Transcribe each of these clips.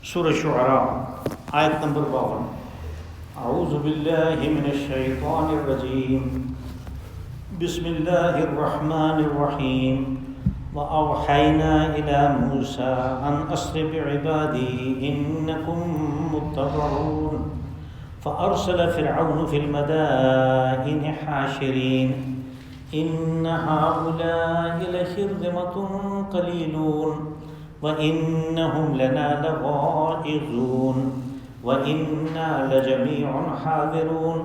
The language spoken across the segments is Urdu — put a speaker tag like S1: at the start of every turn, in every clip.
S1: سورہ شعراء آیت نمبر 52۔ اعوذ باللہ من الشیطان الرجیم، بسم اللہ الرحمن الرحیم۔ وَأَوْحَيْنَا إِلَى مُوسَىٰ أَنْ أَسْرِ بِعِبَادِي إِنَّكُمْ مُتَّبَعُونَ فَأَرْسَلَ فِرْعَوْنُ فِي الْمَدَائِنِ حَاشِرِينَ إِنَّ هَٰؤُلَاءِ لَشِرْذِمَةٌ قَلِيلُونَ وَإِنَّهُمْ لَنَا لَغَائِظُونَ وَإِنَّا لَجَمِيعٌ حَاذِرُونَ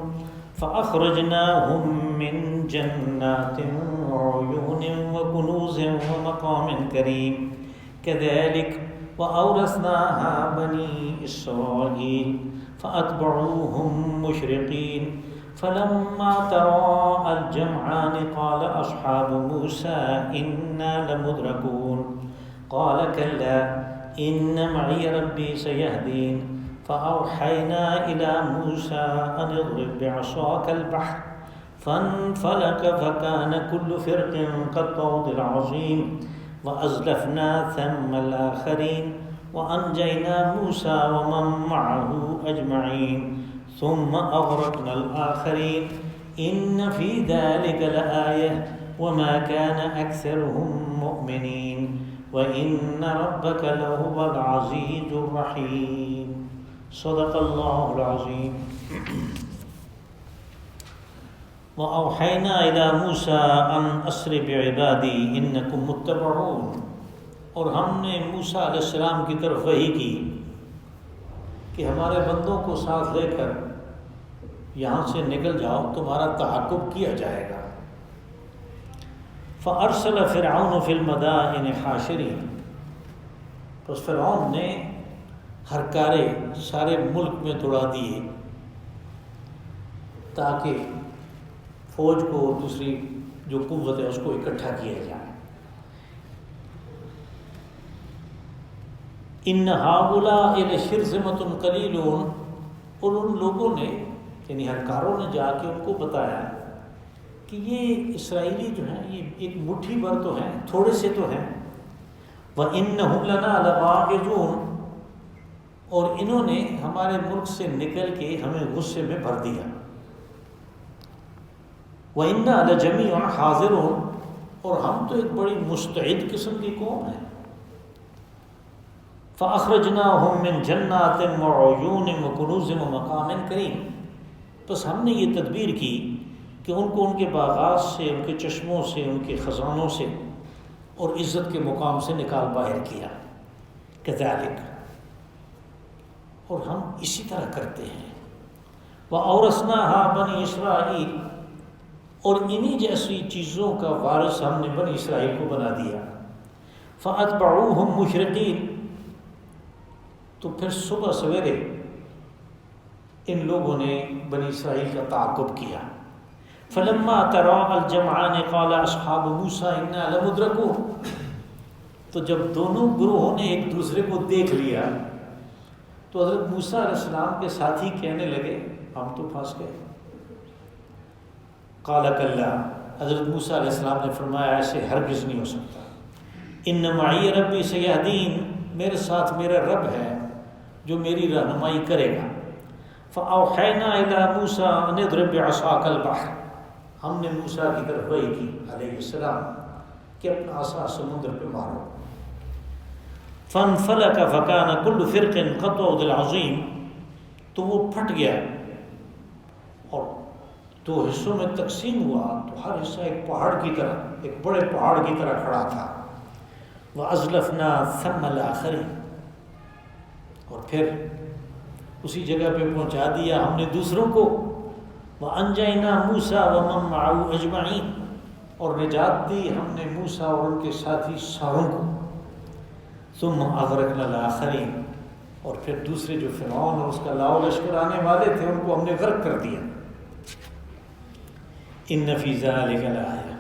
S1: فَأَخْرَجْنَاهُمْ مِنْ جَنَّاتٍ وَعُيُونٍ وَكُنُوزٍ وَمَقَامٍ كَرِيمٍ كَذَلِكَ وَأَوْرَثْنَاهَا بَنِي إِسْرَائِيلَ فَأَتْبَعُوهُمْ مُشْرِقِينَ فَلَمَّا تَرَاءَى الْجَمْعَانِ قَالَ أَصْحَابُ مُوسَىٰ إِنَّا لَمُدْرَكُونَ قَالَ كَلَّا إِنَّ مَعِيَ رَبِّي سَيَهْدِينِ فَأَوْحَيْنَا إِلَىٰ مُوسَىٰ أَنِ اضْرِب بِّعَصَاكَ الْبَحْرَ فَانفَلَقَ فَكَانَ كُلُّ فِرْقٍ كَالطَّوْدِ الْعَظِيمِ وَأَزْلَفْنَا ثَمَّ الْآخَرِينَ وَأَنجَيْنَا مُوسَىٰ وَمَن مَّعَهُ أَجْمَعِينَ ثُمَّ أَغْرَقْنَا الْآخَرِينَ إِنَّ فِي ذَلِكَ لَآيَةً وَمَا كَانَ أَكْثَرُهُم مُّؤْمِنِينَ وَإِنَّ رَبَّكَ لَهُوَ الْعَزِيزُ الرَّحِيمُ۔ صدق اللہ العظیم۔ وَأَوْحَيْنَا إِلَىٰ مُوسَىٰ أَنْ أَسْرِ بِعِبَادِي إِنَّكُمْ مُتَّبَعُونَ، اور ہم نے موسیٰ علیہ السلام کی طرف وحی کی کہ ہمارے بندوں کو ساتھ لے کر یہاں سے نکل جاؤ، تمہارا تعاقب کیا جائے گا۔ فَأَرْسَلَ فِرْعَوْنُ فِي الْمَدَائِنِ حَاشِرِينَ، تو فرعون نے ہرکارے سارے ملک میں دوڑا دیے تاکہ فوج کو، دوسری جو قوت ہے اس کو اکٹھا کیا جائے۔ إِنَّ هَٰؤُلَاءِ لَشِرْذِمَةٌ قَلِيلُونَ، اور ان لوگوں نے یعنی ہرکاروں نے جا کے ان کو بتایا کہ یہ اسرائیلی جو ہیں یہ ایک مٹھی بھر تو ہیں، تھوڑے سے تو ہیں۔ وَإِنَّهُمْ لَنَا لَغَائِظُونَ، اور انہوں نے ہمارے ملک سے نکل کے ہمیں غصے میں بھر دیا۔ وَإِنَّا لَجَمِيعٌ حَاذِرُونَ، اور ہم تو ایک بڑی مستعد قسم کی قوم ہے۔ فَأَخْرَجْنَاهُمْ مِنْ جَنَّاتٍ وَعُيُونٍ وَكُنُوزٍ وَمَقَامٍ كَرِيمٍ، بس ہم نے یہ تدبیر کی کہ ان کو ان کے باغات سے، ان کے چشموں سے، ان کے خزانوں سے اور عزت کے مقام سے نکال باہر کیا۔ كَذَلِكَ، اور ہم اسی طرح کرتے ہیں۔ وَأَوْرَثْنَاهَا بَنِي إِسْرَائِيلَ، اور انہی جیسی چیزوں کا وارث ہم نے بنی اسرائیل کو بنا دیا۔ فَأَتْبَعُوهُمْ مُشْرِقِينَ، تو پھر صبح سویرے ان لوگوں نے بنی اسرائیل کا تعاقب کیا۔ فَلَمَّا تَرَاءَى الْجَمْعَانِ قَالَ أَصْحَابُ مُوسَىٰ إِنَّا لَمُدْرَكُونَ، تو جب دونوں گروہوں نے ایک دوسرے کو دیکھ لیا تو حضرت موسیٰ علیہ السلام کے ساتھی کہنے لگے ہم تو پھنس گئے۔ قَالَ كَلَّا، حضرت موسیٰ علیہ السلام نے فرمایا ایسے ہرگز نہیں ہو سکتا۔ إِنَّ مَعِيَ رَبِّي سَيَهْدِينِ، میرے ساتھ میرا رب ہے جو میری رہنمائی کرے گا۔ فَأَوْحَيْنَا إِلَىٰ مُوسَىٰ أَنِ اضْرِب بِّعَصَاكَ الْبَحْرَ، ہم نے موسیٰ کی طرف وحی کی علیہ السلام کہ اپنا عصا سمندر پہ مارو۔ فَانْفَلَقَ فَكَانَ كُلُّ فِرْقٍ كَالطَّوْدِ الْعَظِيمِ، تو وہ پھٹ گیا اور دو حصوں میں تقسیم ہوا، تو ہر حصہ ایک پہاڑ کی طرح، ایک بڑے پہاڑ کی طرح کھڑا تھا۔ وَأَزْلَفْنَا ثَمَّ الْآخَرِينَ، اور پھر اسی جگہ پہ پہنچا دیا ہم نے دوسروں کو۔ وَأَنجَيْنَا مُوسَىٰ وَمَن مَّعَهُ أَجْمَعِينَ، اور نجات دی ہم نے موسیٰ اور ان کے ساتھی ساروں کو۔ ثُمَّ أَغْرَقْنَا الْآخَرِينَ، اور پھر دوسرے جو فرعون اور اس کا لاؤ لشکر آنے والے تھے ان کو ہم نے غرق کر دیا۔ إِنَّ فِي ذَلِكَ لَآيَةً،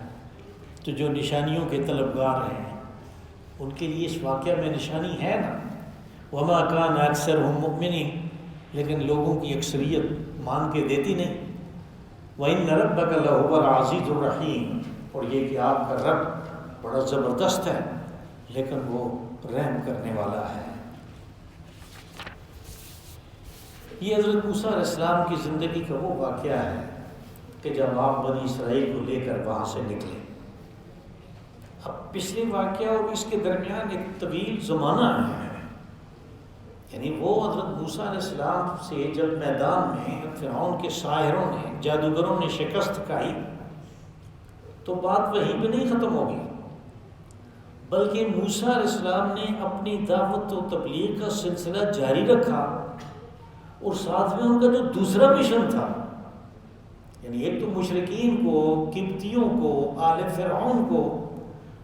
S1: تو جو نشانیوں کے طلبگار ہیں ان کے لیے اس واقعہ میں نشانی ہے نا۔ وَمَا كَانَ أَكْثَرُهُم مُؤْمِنِينَ، لیکن لوگوں کی اکثریت مان کے دیتی نہیں۔ وَإِنَّ رَبَّكَ لَهُوَ الْعَزِيزُ الرَّحِيمُ، اور یہ کہ آپ کا رب بڑا زبردست ہے لیکن وہ رحم کرنے والا ہے۔ یہ حضرت موسیٰ علیہ السلام کی زندگی کا وہ واقعہ ہے کہ جب آپ بنی اسرائیل کو لے کر وہاں سے نکلے. اب پچھلے واقعہ اور اس کے درمیان ایک طویل زمانہ ہے. یعنی وہ حضرت موسیٰ علیہ السلام سے جب میدان میں فرعون کے ساحروں نے، جادوگروں نے شکست کھائی تو بات وہیں پہ نہیں ختم ہوگی، بلکہ موسیٰ علیہ السلام نے اپنی دعوت و تبلیغ کا سلسلہ جاری رکھا، اور ساتھ میں ان کا جو دوسرا مشن تھا، یعنی ایک تو مشرکین کو، قبطیوں کو، آل فرعون کو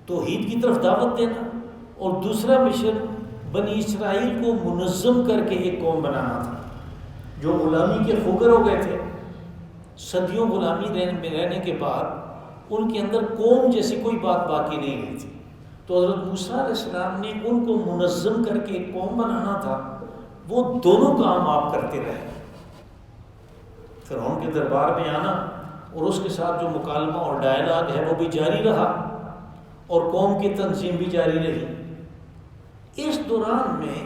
S1: توحید کی طرف دعوت دینا، اور دوسرا مشن بنی اسرائیل کو منظم کر کے ایک قوم بنانا تھا جو غلامی کے خوگر ہو گئے تھے. صدیوں غلامی میں رہنے کے بعد ان کے اندر قوم جیسی کوئی بات باقی نہیں رہی تھی. تو حضرت موسیٰ علیہ السلام نے ان کو منظم کر کے ایک قوم بنانا تھا. وہ دونوں کام آپ کرتے رہے، فرعون کے دربار میں آنا اور اس کے ساتھ جو مکالمہ اور ڈائلاگ ہے وہ بھی جاری رہا، اور قوم کی تنظیم بھی جاری رہی. اس دوران میں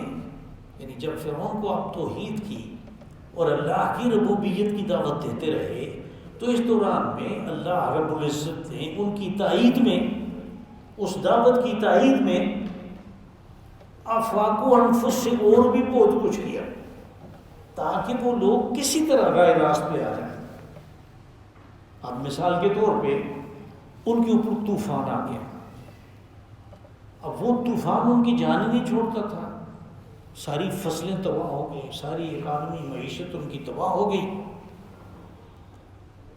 S1: یعنی جب فرعون کو آپ توحید کی اور اللہ کی ربوبیت کی دعوت دیتے رہے، تو اس دوران میں اللہ رب العزت نے ان کی تائید میں، اس دعوت کی تائید میں آفاق و انفس سے اور بھی بہت کچھ کیا تاکہ وہ لوگ کسی طرح راہ راست پہ آ جائیں. اب مثال کے طور پہ ان کے اوپر طوفان آ گیا. اب وہ طوفان ان کی جان نہیں چھوڑتا تھا، ساری فصلیں تباہ ہو گئی، ساری اکانومی معیشت ان کی تباہ ہو گئی.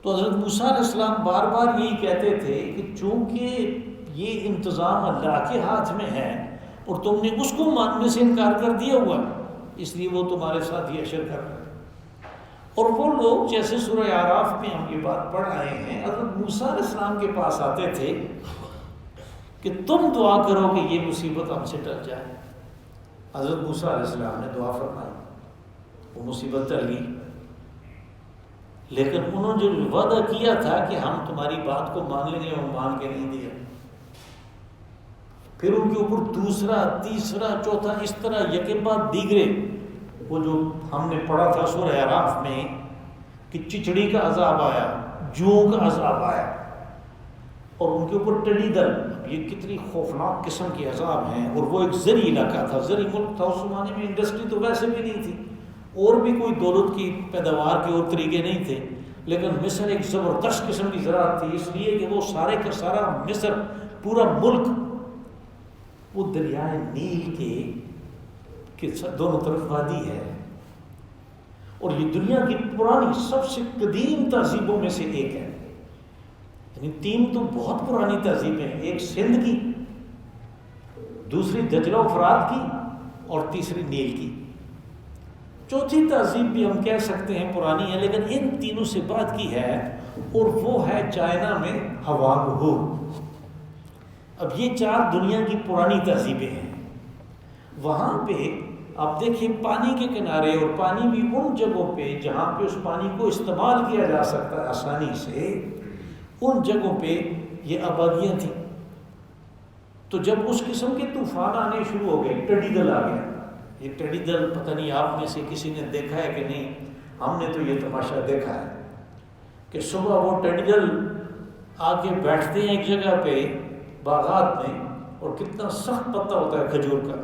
S1: تو حضرت موسیٰ علیہ السلام بار بار یہی کہتے تھے کہ چونکہ یہ انتظام اللہ کے ہاتھ میں ہے اور تم نے اس کو ماننے سے انکار کر دیا ہوا، اس لیے وہ تمہارے ساتھ یہ اشر کر رہے ہیں. اور وہ لوگ جیسے سورہ اعراف میں ہم یہ بات پڑھ آئے ہیں، حضرت موسیٰ علیہ السلام کے پاس آتے تھے کہ تم دعا کرو کہ یہ مصیبت ہم سے ٹل جائے. حضرت موسیٰ علیہ السلام نے دعا فرمائی، وہ مصیبت ٹل گئی. لیکن انہوں نے جو وعدہ کیا تھا کہ ہم تمہاری بات کو مان لیں گے، وہ مان کے نہیں دیا. پھر ان کے اوپر دوسرا، تیسرا، چوتھا، اس طرح یکے بعد دیگرے، وہ جو ہم نے پڑھا تھا سورہ اعراف میں کہ چچڑی کا عذاب آیا، جوؤں کا عذاب آیا، اور ان کے اوپر ٹڈی دل. یہ کتنی خوفناک قسم کے عذاب ہیں. اور وہ ایک زرعی علاقہ تھا، زرعی ملک تھا اس زمانے میں، انڈسٹری تو ویسے بھی نہیں تھی، اور بھی کوئی دولت کی پیداوار کے اور طریقے نہیں تھے. لیکن مصر ایک زبردست قسم کی زراعت تھی، اس لیے کہ وہ سارے کا سارا مصر، پورا ملک، وہ دریائے نیل کے دونوں طرف وادی ہے. اور یہ دنیا کی پرانی سب سے قدیم تہذیبوں میں سے ایک ہے. یعنی تین تو بہت پرانی تہذیبیں ہیں، ایک سندھ کی، دوسری دجلہ و فرات کی، اور تیسری نیل کی. چوتھی تہذیب بھی ہم کہہ سکتے ہیں پرانی ہے، لیکن ان تینوں سے بات کی ہے، اور وہ ہے چائنا میں ہوانگ-ہو. اب یہ چار دنیا کی پرانی تہذیبیں ہیں. وہاں پہ آپ دیکھیں پانی کے کنارے، اور پانی بھی ان جگہوں پہ جہاں پہ اس پانی کو استعمال کیا جا سکتا ہے آسانی سے، ان جگہوں پہ یہ آبادیاں تھیں. تو جب اس قسم کے طوفان آنے شروع ہو گئے، ٹڈی دل آ گیا. یہ ٹڈی دل پتہ نہیں آپ میں سے کسی نے دیکھا ہے کہ نہیں، ہم نے تو یہ تماشا دیکھا ہے کہ صبح وہ ٹڈی دل آ کے بیٹھتے ہیں ایک جگہ پہ باغات میں، اور کتنا سخت پتہ ہوتا ہے کھجور کا،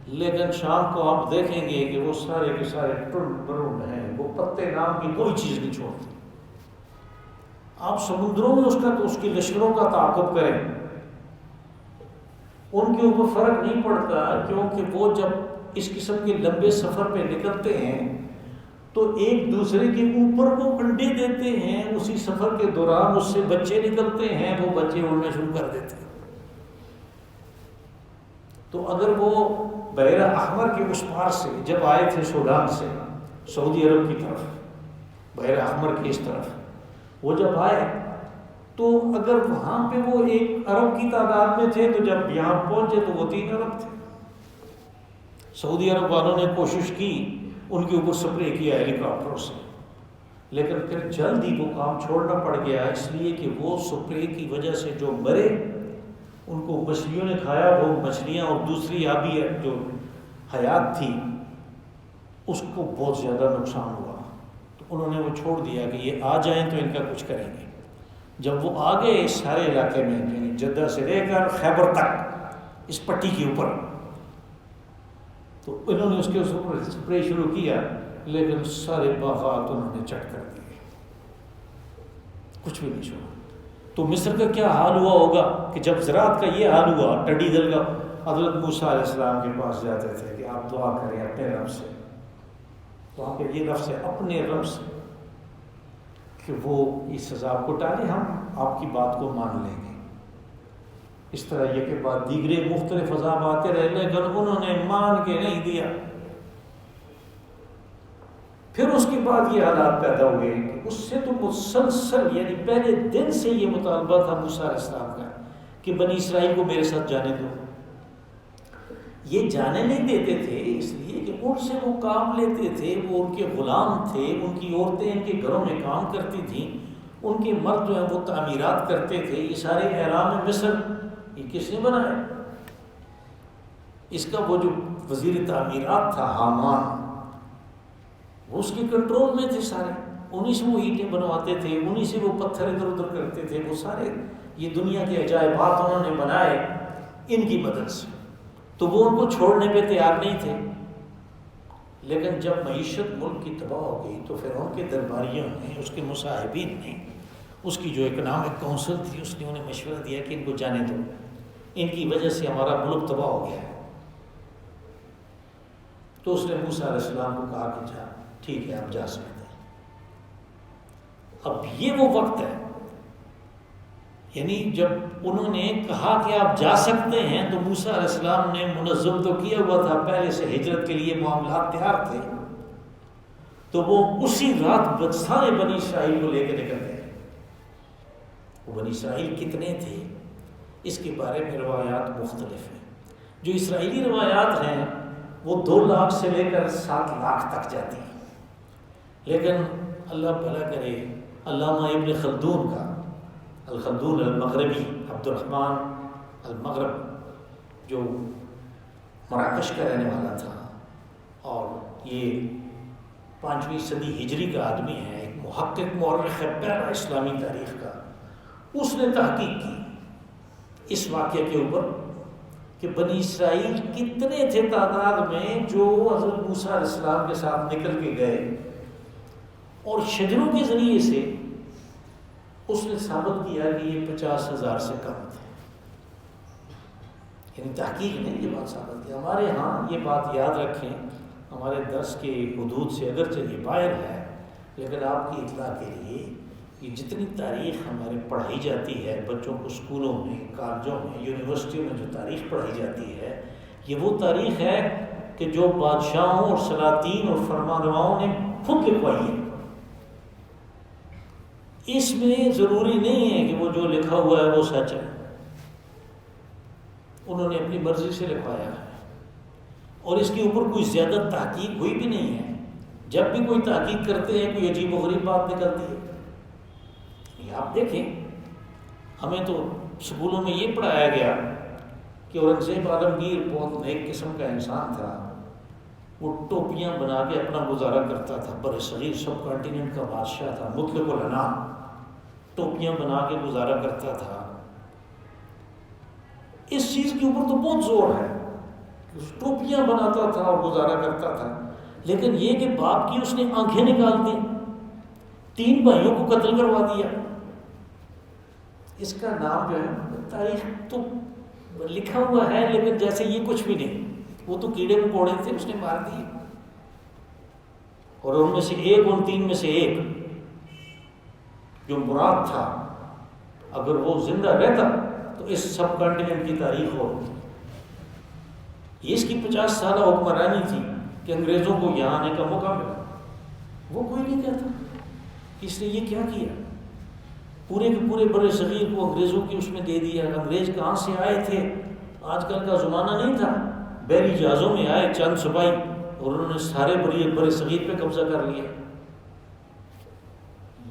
S1: لیکن شام کو آپ دیکھیں گے کہ وہ سارے کے سارے ٹنڈ برنڈ ہیں، وہ پتے نام کی کوئی چیز نہیں چھوڑتے. آپ سمندروں میں اس کے لشکروں کا تعاقب کریں، ان کے اوپر فرق نہیں پڑتا، کیونکہ وہ جب اس قسم کے لمبے سفر پہ نکلتے ہیں تو ایک دوسرے کے اوپر وہ انڈے دیتے ہیں. اسی سفر کے دوران اس سے بچے نکلتے ہیں، وہ بچے اڑنا شروع کر دیتے ہیں. تو اگر وہ بحیرہ احمر کے اس پار سے جب آئے تھے سوڈان سے سعودی عرب کی طرف، بحیرہ احمر کی اس طرف وہ جب آئے، تو اگر وہاں پہ وہ 1 ارب کی تعداد میں تھے، تو جب یہاں پہنچے تو وہ 3 ارب تھے. سعودی عرب والوں نے کوشش کی، ان کے اوپر سپرے کیا ہیلی کاپٹروں سے، لیکن پھر جلد ہی وہ کام چھوڑنا پڑ گیا، اس لیے کہ وہ سپرے کی وجہ سے جو مرے ان کو مچھلیوں نے کھایا، وہ مچھلیاں اور دوسری آبی جو حیات تھی اس کو بہت زیادہ نقصان ہوا، تو انہوں نے وہ چھوڑ دیا کہ یہ آ جائیں تو ان کا کچھ کریں گے۔ جب وہ آ گئے اس سارے علاقے میں، یعنی جدہ سے لے کر خیبر تک، اس پٹی کے اوپر، تو انہوں نے اس کے اوپر اسپرے شروع کیا، لیکن سارے باغات انہوں نے چٹ کر دیے، کچھ بھی نہیں چھوڑا۔ تو مصر کا کیا حال ہوا ہوگا کہ جب زراعت کا یہ حال ہوا، ٹڈی دل کا، حضرت موسیٰ علیہ السلام کے پاس جاتے تھے کہ آپ دعا کریں اپنے رب سے، وہاں پہ یہ لفظ ہے اپنے رب سے، کہ وہ اس عذاب کو ٹالے، ہم آپ کی بات کو مان لیں گے۔ اس طرح یہ کہ بعد دیگرے مختلف عذاب آتے رہے، لیکن انہوں نے مان کے نہیں دیا۔ پھر اس کے بعد یہ حالات پیدا ہوئے کہ اس سے تو مسلسل، یعنی پہلے دن سے یہ مطالبہ تھا موسیٰ علیہ السلام کا کہ بنی اسرائیل کو میرے ساتھ جانے دو۔ یہ جانے نہیں دیتے تھے اس لیے کہ ان سے وہ کام لیتے تھے، وہ ان کے غلام تھے، ان کی عورتیں ان کے گھروں میں کام کرتی تھیں، ان کے مرد جو ہیں وہ تعمیرات کرتے تھے۔ یہ سارے احرام مصر یہ کس نے بنایا؟ اس کا وہ جو وزیر تعمیرات تھا حامان، وہ اس کے کنٹرول میں تھے سارے، انہی سے وہ اینٹیں بنواتے تھے، انہی سے وہ پتھر ادھر ادھر کرتے تھے، وہ سارے یہ دنیا کے عجائبات انہوں نے بنائے ان کی مدد سے۔ تو وہ ان کو چھوڑنے پہ تیار نہیں تھے۔ لیکن جب معیشت ملک کی تباہ ہو گئی تو پھر ان کے درباریوں نے، اس کے مصاحبین نے، اس کی جو اکنامک کونسل تھی، اس نے انہیں مشورہ دیا کہ ان کو جانے دو، ان کی وجہ سے ہمارا ملک تباہ ہو گیا ہے۔ تو اس نے موسیٰ علیہ السلام کو کہا کہ جا ٹھیک ہے آپ جا سکتے ہیں۔ اب یہ وہ وقت ہے، یعنی جب انہوں نے کہا کہ آپ جا سکتے ہیں تو موسیٰ علیہ السلام نے منظم تو کیا ہوا تھا، پہلے سے ہجرت کے لیے معاملات تیار تھے، تو وہ اسی رات سارے بنی اسرائیل کو لے کے نکل گئے۔ وہ بنی اسرائیل کتنے تھے اس کے بارے میں روایات مختلف ہیں۔ جو اسرائیلی روایات ہیں وہ 2 لاکھ سے لے کر 7 لاکھ تک جاتی ہیں، لیکن اللہ بھلا کرے علامہ ابن خلدون کا، الخلدون المغربی، عبد الرحمن المغرب، جو مراکش کا رہنے والا تھا اور یہ 5ویں صدی ہجری کا آدمی ہے، ایک محقق مورخ ہے پہلا اسلامی تاریخ کا، اس نے تحقیق کی اس واقعے کے اوپر کہ بنی اسرائیل کتنے تھے تعداد میں جو حضرت موسیٰ علیہ السلام کے ساتھ نکل کے گئے، اور شجروں کے ذریعے سے اس نے ثابت کیا کہ یہ 50,000 سے کم تھے۔ یعنی تحقیق نے یہ بات ثابت کی۔ ہمارے ہاں یہ بات یاد رکھیں، ہمارے درس کے حدود سے اگرچہ یہ باہر ہے، لیکن آپ کی اطلاع کے لیے یہ جتنی تاریخ ہمارے پڑھائی جاتی ہے بچوں کو اسکولوں میں، کالجوں میں، یونیورسٹیوں میں جو تاریخ پڑھائی جاتی ہے، یہ وہ تاریخ ہے کہ جو بادشاہوں اور سلاطین اور فرمانرواؤں نے خود لکھوائی ہے۔ اس میں ضروری نہیں ہے کہ وہ جو لکھا ہوا ہے وہ سچ ہے، انہوں نے اپنی مرضی سے لکھوایا ہے، اور اس کے اوپر کوئی زیادہ تحقیق ہوئی بھی نہیں ہے۔ جب بھی کوئی تحقیق کرتے ہیں کوئی عجیب و غریب بات نکلتی ہے۔ یہ آپ دیکھیں، ہمیں تو اسکولوں میں یہ پڑھایا گیا کہ اورنگزیب عالمگیر بہت نیک قسم کا انسان تھا، وہ ٹوپیاں بنا کے اپنا گزارا کرتا تھا، بر صغیر سب کانٹیننٹ کا بادشاہ تھا، مطلق العنان، ٹوپیاں بنا کے گزارا کرتا تھا۔ اس چیز کے اوپر تو بہت زور ہے، ٹوپیاں بناتا تھا اور گزارا کرتا تھا، لیکن یہ کہ باپ کی اس نے آنکھیں نکال دی، 3 بھائیوں کو قتل کروا دیا۔ اس کا نام جو ہے تاریخ تو لکھا ہوا ہے، لیکن جیسے یہ کچھ بھی نہیں، وہ تو کیڑے مکوڑے تھے، اس نے مار دیے، اور ان میں سے ایک، ان 3 میں سے ایک جو مراد تھا، اگر وہ زندہ رہتا تو اس سب کانٹیننٹ کی تاریخ ہو۔ یہ اس کی 50 سالہ حکمرانی تھی کہ انگریزوں کو یہاں آنے کا موقع ملا، وہ کوئی نہیں کہتا اس نے یہ کیا کیا، پورے کے پورے بر صغیر کو انگریزوں کی اس میں دے دیا۔ انگریز کہاں سے آئے تھے؟ آج کل کا زمانہ نہیں تھا، بحری جہازوں میں آئے چند سپاہی اور انہوں نے سارے بر صغیر پہ قبضہ کر لیا۔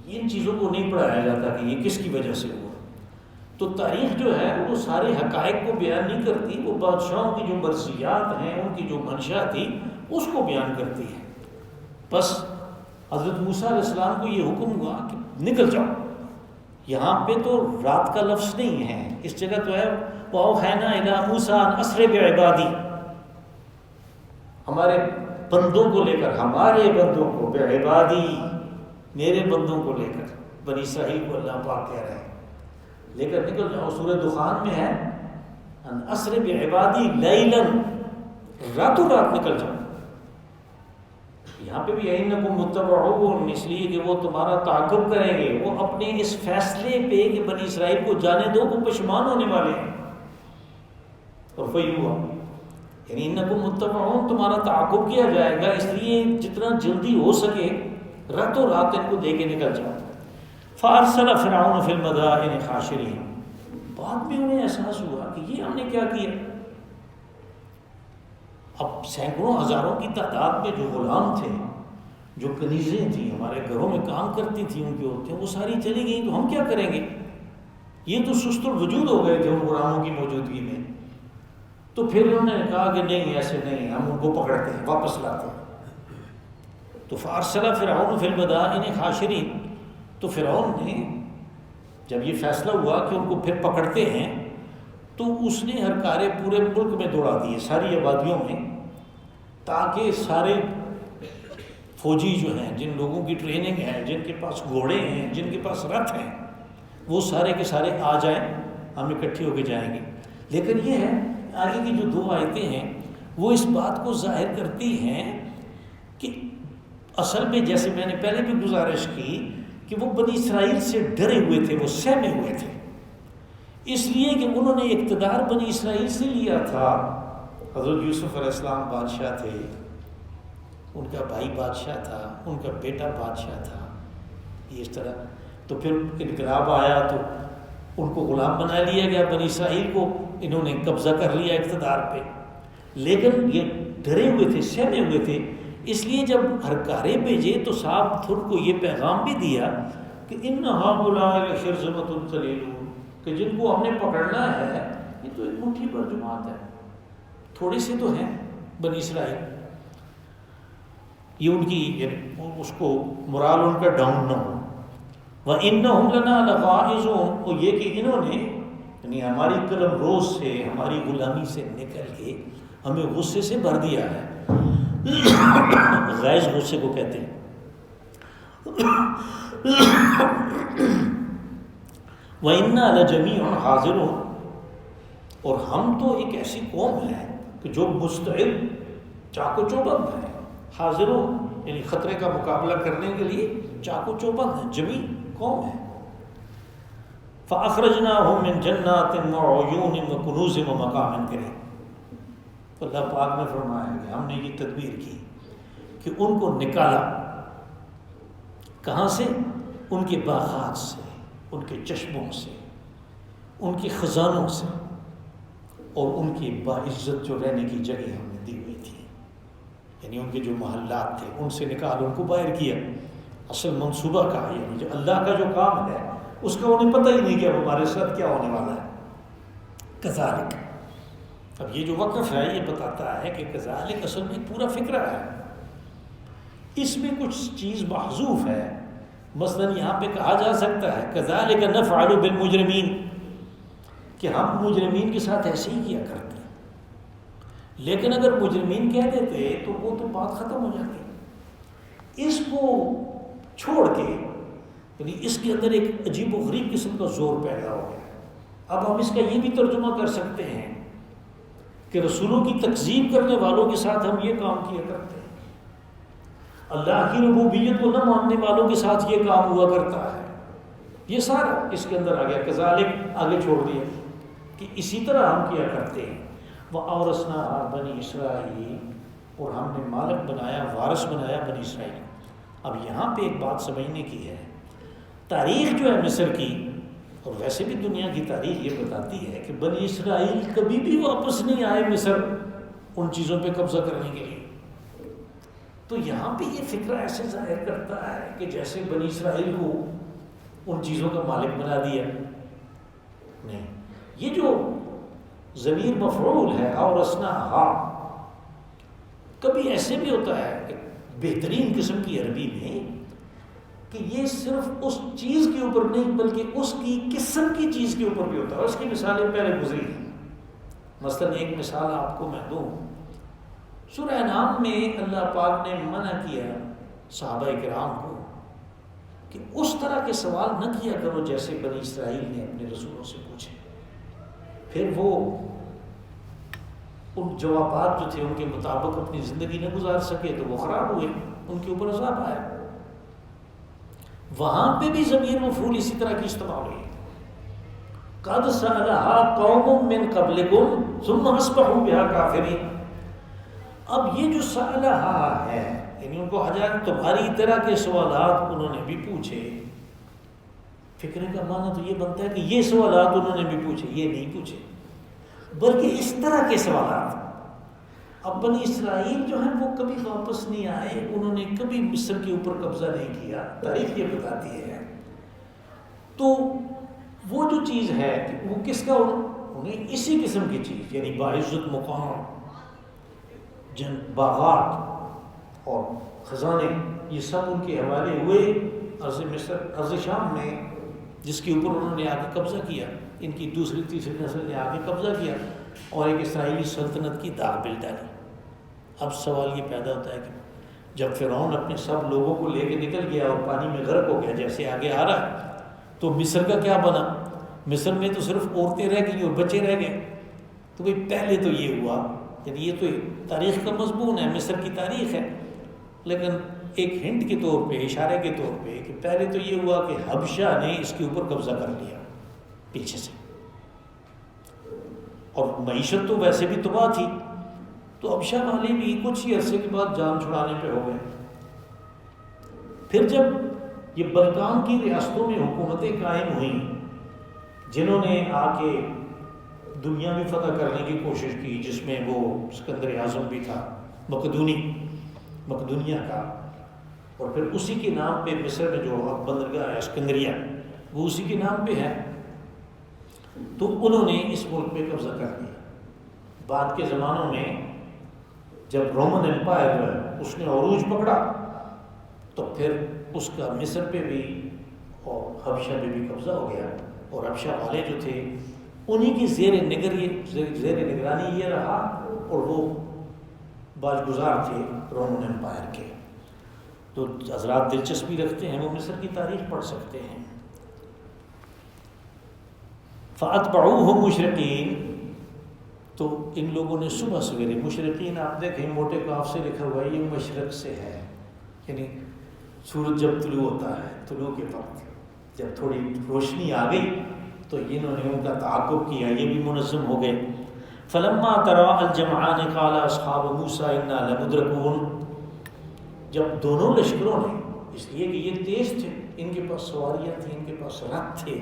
S1: ان چیزوں کو نہیں پڑھایا جاتا کہ یہ کس کی وجہ سے ہوا۔ تو تاریخ جو ہے وہ سارے حقائق کو بیان نہیں کرتی، وہ بادشاہوں کی جو مرضیات ہیں، ان کی جو منشا تھی اس کو بیان کرتی ہے۔ بس حضرت موسیٰ علیہ السلام کو یہ حکم ہوا کہ نکل جاؤ. یہاں پہ تو رات کا لفظ نہیں ہے، اس جگہ تو ہے وَأَوْحَيْنَا إِلَىٰ مُوسَىٰ أَنْ أَسْرِ بِعِبَادِي، ہمارے بندوں کو لے کر، ہمارے بندوں کو، بعبادی میرے بندوں کو لے کر، بنی اسرائیل کو اللہ پاک کہہ رہے ہیں لے کر نکل جاؤ. سورہ دخان میں ہے ان اسر بعبادی لیلا، راتوں رات نکل جاؤ. یہاں پہ بھی انکم متبعون، اس لیے کہ وہ تمہارا تعاقب کریں گے، وہ اپنے اس فیصلے پہ کہ بنی اسرائیل کو جانے دو وہ پشیمان ہونے والے ہیں. اور وہی ہوا، یعنی انکم متبعون، تمہارا تعاقب کیا جائے گا، اس لیے جتنا جلدی ہو سکے راتوں رات ان کو دے کے نکل جاؤ. فارسل فرعون فی المدائن حاشرین، بعد میں انہیں احساس ہوا کہ یہ ہم نے کیا کیا. اب سینکڑوں ہزاروں کی تعداد میں جو غلام تھے، جو کنیزیں تھیں، ہمارے گھروں میں کام کرتی تھیں ان کی عورتیں، وہ ساری چلی گئیں، تو ہم کیا کریں گے؟ یہ تو سست الوجود ہو گئے تھے ان غلاموں کی موجودگی میں. تو پھر انہوں نے کہا کہ نہیں، ایسے نہیں، ہم ان کو پکڑتے ہیں، واپس لاتے ہیں. تو فارسل فرعون فی المدائن حاشرین، تو فرعون نے جب یہ فیصلہ ہوا کہ ان کو پھر پکڑتے ہیں، تو اس نے ہر کارے پورے ملک میں دوڑا دیے، ساری آبادیوں میں، تاکہ سارے فوجی جو ہیں، جن لوگوں کی ٹریننگ ہے، جن کے پاس گھوڑے ہیں، جن کے پاس رتھ ہیں، وہ سارے کے سارے آ جائیں، ہم اکٹھے ہو کے جائیں گے. لیکن یہ ہے آگے کی جو 2 آیتیں ہیں وہ اس بات کو ظاہر کرتی ہیں کہ اصل میں جیسے میں نے پہلے بھی گزارش کی کہ وہ بنی اسرائیل سے ڈرے ہوئے تھے، وہ سہمے ہوئے تھے، اس لیے کہ انہوں نے اقتدار بنی اسرائیل سے لیا تھا. حضرت یوسف علیہ السلام بادشاہ تھے، ان کا بھائی بادشاہ تھا، ان کا بیٹا بادشاہ تھا، یہ اس طرح. تو پھر انقلاب آیا تو ان کو غلام بنا لیا گیا، بنی اسرائیل کو انہوں نے قبضہ کر لیا اقتدار پہ. لیکن یہ ڈرے ہوئے تھے، سہمے ہوئے تھے، اس لیے جب ہرکارے بھیجے تو صاحب ان کو یہ پیغام بھی دیا کہ ان ہؤلاء لشرذمۃ قلیلون، کہ جن کو ہم نے پکڑنا ہے یہ تو ایک مٹھی بھر جماعت ہے، تھوڑے سے تو ہیں بنی اسرائیل. یہ ان کی اس کو مرال ان کا ڈاؤن نہ ہو. وَإِنَّهُمْ لَنَا لَغَائِظُونَ، وہ یہ کہ انہوں نے یعنی ہماری قلم روز سے، ہماری غلامی سے نکل کے ہمیں غصے سے بھر دیا ہے. غائز غصے کو کہتے ہیں. وَإِنَّا لَجَمِيعٌ حَاذِرُونَ، اور ہم تو ایک ایسی قوم ہے کہ جو مستعد، چاق و چوبند ہے. حاضرون یعنی خطرے کا مقابلہ کرنے کے لیے چاق و چوبند ہے، جمی قوم ہے. فَأَخْرَجْنَاهُمْ مِنْ جَنَّاتٍ وَعُيُونٍ وَكُنُوزٍ وَمَقَامٍ كَرِيمٍ. اللہ پاک نے فرمایا کہ ہم نے یہ تدبیر کی کہ ان کو نکالا. کہاں سے؟ ان کے باغات سے، ان کے چشموں سے، ان کے خزانوں سے، اور ان کی باعزت جو رہنے کی جگہ ہم نے دی ہوئی تھی، یعنی ان کے جو محلات تھے ان سے نکال ان کو باہر کیا. اصل منصوبہ کا یعنی جو اللہ کا جو کام ہے اس کا انہیں پتہ ہی نہیں کہ اب ہمارے ساتھ کیا ہونے والا ہے. کذالک، اب یہ جو وقف ہے یہ بتاتا ہے کہ کذالک اصل میں پورا فکرہ ہے، اس میں کچھ چیز محذوف ہے. مثلا یہاں پہ کہا جا سکتا ہے کذالک نفعل بالمجرمین، کہ ہم مجرمین کے ساتھ ایسے ہی کیا کرتے ہیں. لیکن اگر مجرمین کہہ دیتے تو وہ تو بات ختم ہو جاتی. اس کو چھوڑ کے یعنی اس کے اندر ایک عجیب و غریب قسم کا زور پیدا ہو گیا. اب ہم اس کا یہ بھی ترجمہ کر سکتے ہیں کہ رسولوں کی تکذیب کرنے والوں کے ساتھ ہم یہ کام کیا کرتے ہیں، اللہ کی ربوبیت کو نہ ماننے والوں کے ساتھ یہ کام ہوا کرتا ہے. یہ سارا اس کے اندر آ گیا. کذالک آگے چھوڑ دیا کہ اسی طرح ہم کیا کرتے ہیں. وَأَوْرَثْنَاهَا بَنِي إِسْرَائِیل، اور ہم نے مالک بنایا، وارث بنایا بنی اسرائیل. اب یہاں پہ ایک بات سمجھنے کی ہے. تاریخ جو ہے مصر کی اور ویسے بھی دنیا کی تاریخ یہ بتاتی ہے کہ بنی اسرائیل کبھی بھی واپس نہیں آئے مصر ان چیزوں پہ قبضہ کرنے کے لیے. تو یہاں پہ یہ فکرہ ایسے ظاہر کرتا ہے کہ جیسے بنی اسرائیل کو ان چیزوں کا مالک بنا دیا. نہیں، یہ جو ضمیر مفعول ہے اور اسنا ہا، کبھی ایسے بھی ہوتا ہے کہ بہترین قسم کی عربی میں کہ یہ صرف اس چیز کے اوپر نہیں بلکہ اس کی قسم کی چیز کے اوپر بھی ہوتا ہے. اس کی مثالیں پہلے گزری ہیں. مثلا ایک مثال آپ کو میں دوں. سورہ انعام میں اللہ پاک نے منع کیا صحابہ کرام کو کہ اس طرح کے سوال نہ کیا کرو جیسے بنی اسرائیل نے اپنے رسولوں سے پوچھے. پھر وہ ان جوابات جو تھے ان کے مطابق اپنی زندگی نہ گزار سکے تو وہ خراب ہوئے, ان کے اوپر عذاب آیا. وہاں پہ بھی ضمیر مفعول اسی طرح کی استعمال ہوئی. قد سألها قوم من قبلكم ثم اصبحوا بها کافرین. اب یہ جو سألها ہے یعنی ان کو حضرت تمہاری طرح کے سوالات انہوں نے بھی پوچھے. فکرے کا معنی تو یہ بنتا ہے کہ یہ سوالات انہوں نے بھی پوچھے, یہ نہیں پوچھے بلکہ اس طرح کے سوالات. اب بنی اسرائیل جو ہیں وہ کبھی واپس نہیں آئے, انہوں نے کبھی مصر کے اوپر قبضہ نہیں کیا, تاریخ یہ بتاتی ہے. تو وہ جو چیز ہے وہ کس کا, انہیں اسی قسم کی چیز یعنی باعزت مقام, باغات اور خزانے یہ سب ان کے حوالے ہوئے ارض مصر, ارض شام میں, جس کے اوپر انہوں نے آ کے قبضہ کیا. ان کی دوسری تیسری نسل نے آ کے قبضہ کیا اور ایک اسرائیلی سلطنت کی داغ بل ڈالی. اب سوال یہ پیدا ہوتا ہے کہ جب فرعون اپنے سب لوگوں کو لے کے نکل گیا اور پانی میں غرق ہو گیا جیسے آگے آ رہا ہے, تو مصر کا کیا بنا؟ مصر میں تو صرف عورتیں رہ گئیں اور بچے رہ گئے. تو بھائی پہلے تو یہ ہوا, یعنی یہ تو تاریخ کا مضمون ہے, مصر کی تاریخ ہے, لیکن ایک ہنٹ کے طور پہ, اشارے کے طور پہ کہ پہلے تو یہ ہوا کہ حبشہ نے اس کے اوپر قبضہ کر لیا پیچھے سے, اور معیشت تو ویسے بھی تباہ تھی, تو حبشہ والے بھی کچھ ہی عرصے کے بعد جان چھڑانے پہ ہو گئے. پھر جب یہ بلکان کی ریاستوں میں حکومتیں قائم ہوئیں جنہوں نے آ کے دنیا میں فتح کرنے کی کوشش کی, جس میں وہ اسکندر اعظم بھی تھا مقدونیہ کا, اور پھر اسی کے نام پہ مصر میں جو بندرگاہ ہے اسکندریہ وہ اسی کے نام پہ ہے, تو انہوں نے اس ملک پہ قبضہ کر لیا. بعد کے زمانوں میں جب رومن امپائر جو ہے اس نے عروج پکڑا تو پھر اس کا مصر پہ بھی اور حبشہ پہ بھی قبضہ ہو گیا, اور حبشہ والے جو تھے انہی کی زیر نگرانی یہ رہا, اور وہ باج گزار تھے رومن امپائر کے. تو حضرات دلچسپی رکھتے ہیں وہ مصر کی تاریخ پڑھ سکتے ہیں. فَأَتْبَعُوهُمْ مُشْرِقِينَ, تو ان لوگوں نے صبح سویرے, مشرقین آپ دیکھیں موٹے کاف سے لکھا ہوا ہے, یہ مشرق سے ہے, یعنی سورج جب طلوع ہوتا ہے, طلوع کے وقت جب تھوڑی روشنی آ گئی تو انہوں نے ان کا تعاقب کیا, یہ بھی منظم ہو گئے. فَلَمَّا تَرَاءَ الْجَمْعَانِ قَالَ أَصْحَابُ مُوسَىٰ إِنَّا لَمُدْرَكُونَ, جب دونوں لشکروں نے, اس لیے کہ یہ تیز تھے, ان کے پاس سواریاں تھیں, ان کے پاس رتھ تھے,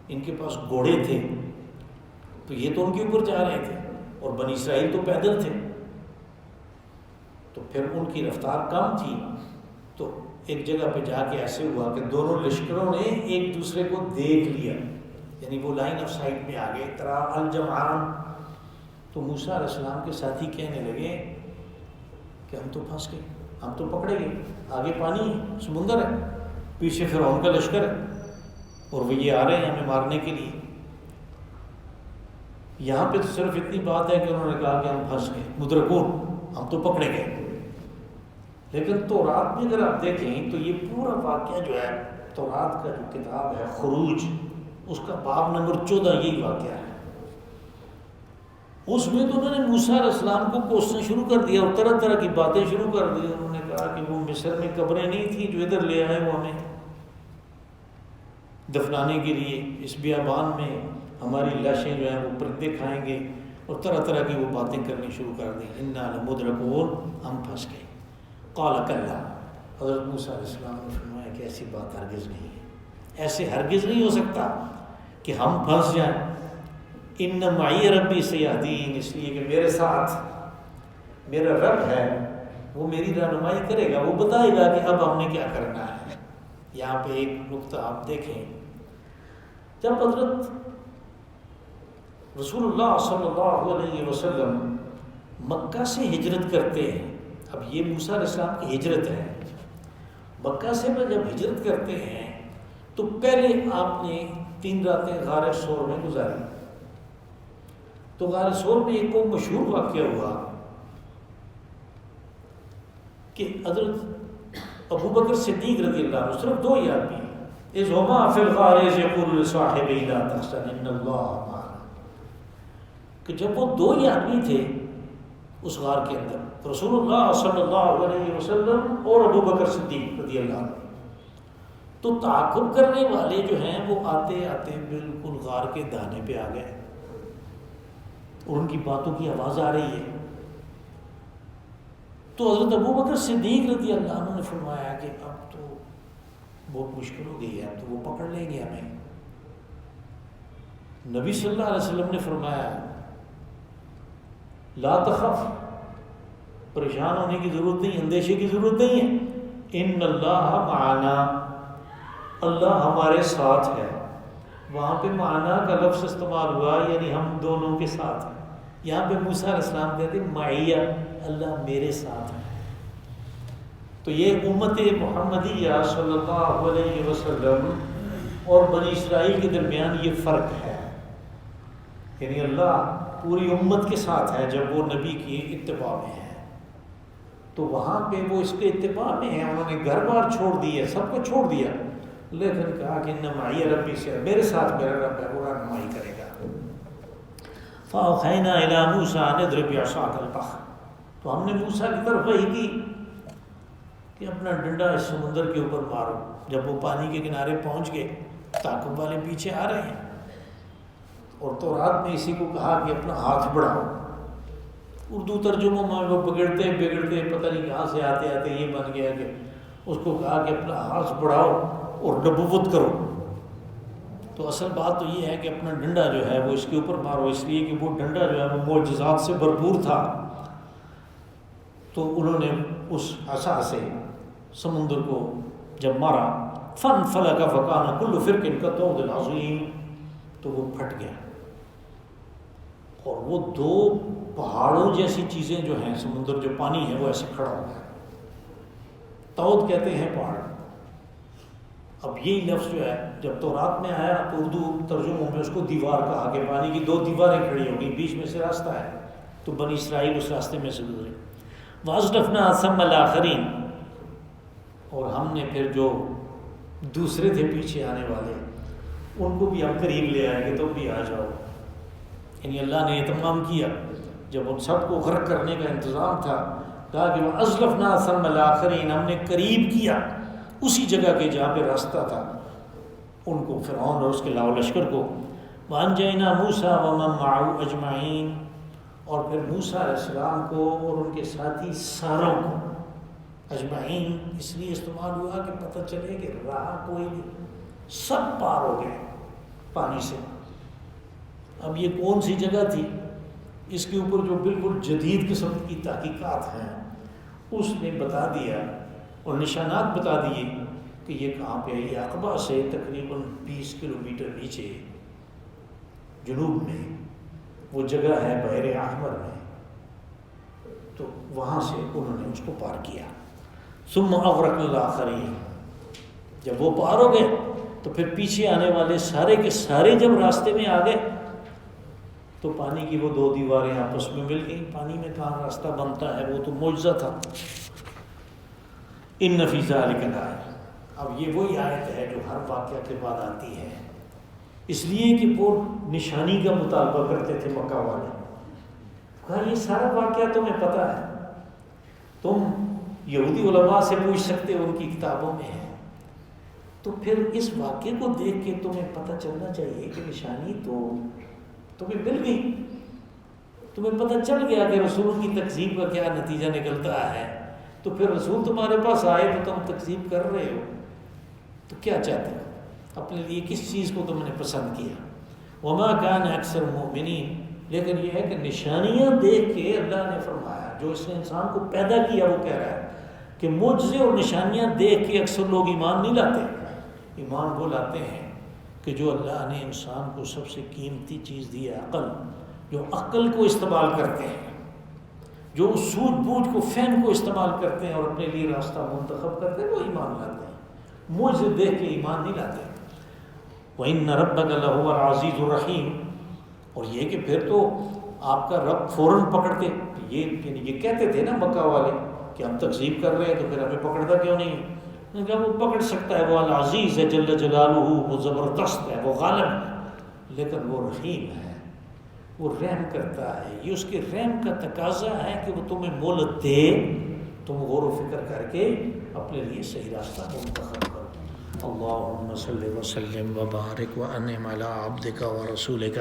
S1: ان کے پاس گھوڑے تھے, تو یہ تو ان کے اوپر جا رہے تھے, اور بنی اسرائیل تو پیدل تھے, تو پھر ان کی رفتار کم تھی. تو ایک جگہ پہ جا کے ایسے ہوا کہ دونوں لشکروں نے ایک دوسرے کو دیکھ لیا, یعنی وہ لائن آف سائٹ میں آ گئے. تراء الجمعان, تو موسیٰ علیہ السلام کے ساتھی کہنے لگے کہ ہم تو پھنس گئے, ہم تو پکڑے گئے, آگے پانی سمندر ہے, پیچھے فرعون کا لشکر ہے, اور وہ یہ آ رہے ہیں ہمیں مارنے کے لیے. یہاں پہ تو صرف اتنی بات ہے کہ انہوں نے کہا کہ ہم پھنس گئے, مدرکون, ہم تو پکڑے گئے. لیکن تورات میں اگر آپ دیکھیں تو یہ پورا واقعہ جو ہے, تورات کا جو کتاب ہے خروج, اس کا باب نمبر 14 یہی واقعہ ہے. اس میں تو انہوں نے موسیٰ علیہ السلام کو کوسنا شروع کر دیا اور طرح طرح کی باتیں شروع کر دی. انہوں نے کہا کہ وہ مصر میں قبریں نہیں تھیں جو ادھر لے آئے وہ ہمیں دفنانے کے لیے, اس بیابان میں ہماری لاشیں جو ہیں وہ پرندے کھائیں گے, اور طرح طرح کی وہ باتیں کرنی شروع کر دیں. اِنَّا لَمُدْرَكُونَ, ہم پھنس گئے. قَالَ كَلَّا, حضرت موسیٰ علیہ السلام نے فرمایا کہ ایسی بات ہرگز نہیں ہے, ایسے ہرگز نہیں ہو سکتا کہ ہم پھنس جائیں. اِنَّ مَعِيَ رَبِّي سَيَهْدِينِ, اس لیے کہ میرے ساتھ میرا رب ہے, وہ میری رہنمائی کرے گا, وہ بتائے گا کہ اب ہم نے کیا کرنا ہے. یہاں پہ ایک نقطہ آپ دیکھیں, جب حضرت رسول اللہ صلی اللہ علیہ وسلم مکہ سے ہجرت کرتے ہیں, اب یہ موسیٰ علیہ السلام کی ہجرت ہے، مکہ سے وہ جب ہجرت کرتے ہیں تو پہلے آپ نے 3 راتیں غار ثور میں گزاری. تو غار ثور میں ایک وہ مشہور واقعہ ہوا کہ حضرت ابو بکر صدیق رضی اللہ عنہ، صرف 2 ہی آدمی ہیں، اذ ہما فی الغار اذ یقول لصاحبہ لا تحزن ان اللہ معنا، کہ جب وہ 2 ہی آدمی تھے اس غار کے اندر، رسول اللہ صلی اللہ علیہ وسلم اور ابو بکر صدیق رضی اللہ عنہ. تو تعاقب کرنے والے جو ہیں وہ آتے آتے بالکل غار کے دانے پہ آ گئے اور ان کی باتوں کی آواز آ رہی ہے. تو حضرت ابو بکر صدیق رضی اللہ عنہ نے فرمایا کہ اب تو بہت مشکل ہو گئی ہے، اب تو وہ پکڑ لیں گے ہمیں. نبی صلی اللہ علیہ وسلم نے فرمایا لا تخف، پریشان ہونے کی ضرورت نہیں، اندیشے کی ضرورت نہیں ہے. ان اللہ معنا، اللہ ہمارے ساتھ ہے. وہاں پہ معنا کا لفظ استعمال ہوا، یعنی ہم دونوں کے ساتھ ہیں. یہاں پہ موسیٰ علیہ السلام کہتے ہیں معیہ، اللہ میرے ساتھ ہے. تو یہ امت محمدیہ صلی اللہ علیہ وسلم اور بنی اسرائیل کے درمیان یہ فرق ہے، یعنی اللہ پوری امت کے ساتھ ہے جب وہ نبی کی اتباع میں ہے. تو وہاں پہ وہ اس کے اتباع میں ہیں، انہوں نے گھر بار چھوڑ دیا، سب کو چھوڑ دیا، لیکن کہا کہ ان معی ربی سے، میرے ساتھ میرا رب ہے، وہ رہنمائی کرے گا. فَأَوْحَيْنَا إِلَىٰ مُوسَىٰ أَنِ اضْرِبْ بِعَصَاكَ الْبَحْرَ، تو ہم نے موسیٰ کی طرف وحی کی کہ اپنا ڈنڈا اس سمندر کے اوپر مارو. جب وہ پانی کے کنارے پہنچ گئے، تعاقب والے پیچھے آ رہے ہیں، اور تورات میں اسی کو کہا کہ اپنا ہاتھ بڑھاؤ. اردو ترجموں میں وہ بگڑتے پتہ نہیں کہاں سے آتے آتے یہ بن گیا کہ اس کو کہا کہ اپنا ہاتھ بڑھاؤ اور نبوت کرو. تو اصل بات تو یہ ہے کہ اپنا ڈنڈا جو ہے وہ اس کے اوپر مارو، اس لیے کہ وہ ڈنڈا جو ہے وہ معجزات سے بھرپور تھا. تو انہوں نے اس عصا سے سمندر کو جب مارا، فَانْفَلَقَ فَكَانَ كُلُّ فِرْقٍ كَالطَّوْدِ الْعَظِيمِ، تو وہ پھٹ گیا. اور وہ 2 پہاڑوں جیسی چیزیں جو ہیں، سمندر جو پانی ہے وہ ایسے کھڑا ہو گیا. تود کہتے ہیں پہاڑ. اب یہی لفظ جو ہے جب تورات میں آیا تو اردو ترجموں میں اس کو دیوار کہا کہ پانی کی 2 دیواریں کھڑی ہو گئی، بیچ میں سے راستہ ہے. تو بنی اسرائیل اس راستے میں سے گزرے. وَأَزْلَفْنَا ثَمَّ الْآخَرِينَ، اور ہم نے پھر جو دوسرے تھے پیچھے آنے والے ان کو بھی ہم قریب لے آئے کہ تم بھی آ جاؤ. یعنی اللہ نے اہتمام کیا. جب ان سب کو غرق کرنے کا انتظام تھا، کہا کہ وَأَزْلَفْنَا ثَمَّ الْآخَرِينَ، ہم نے قریب کیا اسی جگہ کے جہاں پہ راستہ تھا ان کو، فرعون اور اس کے لاؤ لشکر کو. وَأَنْجَيْنَا مُوسَىٰ وَمَن مَّعَهُ أَجْمَعِينَ، اور پھر موسیٰ علیہ السلام کو اور ان کے ساتھی ساروں کو. اجمعین اس لیے استعمال ہوا کہ پتہ چلے کہ راہ کوئی نہیں، سب پار ہو گئے پانی سے. اب یہ کون سی جگہ تھی، اس کے اوپر جو بالکل جدید قسم کی تحقیقات ہیں اس نے بتا دیا اور نشانات بتا دیے کہ یہ کہاں پہ ہے. یہ عقبہ سے تقریباً 20 کلومیٹر نیچے جنوب میں وہ جگہ ہے بحر احمر میں. تو وہاں سے انہوں نے اس کو پار کیا. ثم اغرقنا الآخرین، جب وہ پار ہو گئے تو پھر پیچھے آنے والے سارے کے سارے جب راستے میں آ گئے تو پانی کی وہ 2 دیواریں آپس میں مل گئیں. پانی میں کہاں راستہ بنتا ہے، وہ تو معجزہ تھا. ان فی ذلک لآیۃ، اب یہ وہی آیت ہے جو ہر واقعہ کے بعد آتی ہے، اس لیے کہ وہ نشانی کا مطالبہ کرتے تھے مکہ والے. کہا یہ سارا واقعہ تمہیں پتہ ہے، تم یہودی علماء سے پوچھ سکتے ہو، ان کی کتابوں میں ہے. تو پھر اس واقعے کو دیکھ کے تمہیں پتہ چلنا چاہیے کہ نشانی تو تمہیں مل گئی، تمہیں پتہ چل گیا کہ رسولوں کی تکذیب کا کیا نتیجہ نکلتا ہے. تو پھر رسول تمہارے پاس آئے تو تم تکذیب کر رہے ہو، تو کیا چاہتے ہو، اپنے لیے کس چیز کو تم نے پسند کیا. وما کان اکثر مؤمنین، لیکن یہ ہے کہ نشانیاں دیکھ کے اللہ نے فرمایا، جو اس نے انسان کو پیدا کیا وہ کہہ رہا ہے کہ معجزے اور نشانیاں دیکھ کے اکثر لوگ ایمان نہیں لاتے. ایمان وہ لاتے ہیں کہ جو اللہ نے انسان کو سب سے قیمتی چیز دی ہے عقل، جو عقل کو استعمال کرتے ہیں. جو سوجھ بوجھ کو فہم کو استعمال کرتے ہیں اور اپنے لیے راستہ منتخب کرتے ہیں وہ ایمان لاتے ہیں، مجھے دیکھ کے ایمان نہیں لاتے۔ وَإِنَّ رَبَّكَ لَهُوَ الْعَزِيزُ الرَّحِيمُ، اور یہ کہ پھر تو آپ کا رب فوراً پکڑتے، یہ کہتے تھے نا مکہ والے کہ ہم تکذیب کر رہے ہیں تو پھر ہمیں پکڑتا کیوں نہیں ہے؟ میں نے کہا وہ پکڑ سکتا ہے، وہ العزیز ہے جل جلالہ، وہ زبردست ہے، وہ غالب ہے، لیکن وہ رحیم ہے، وہ رحم کرتا ہے۔ یہ اس کے رحم کا تقاضا ہے کہ وہ تمہیں مہلت دے، تم غور و فکر کر کے اپنے لیے صحیح راستہ منتخب کرو۔ اللہم صلی وسلم وبارک وانعم علی عبدک ورسولک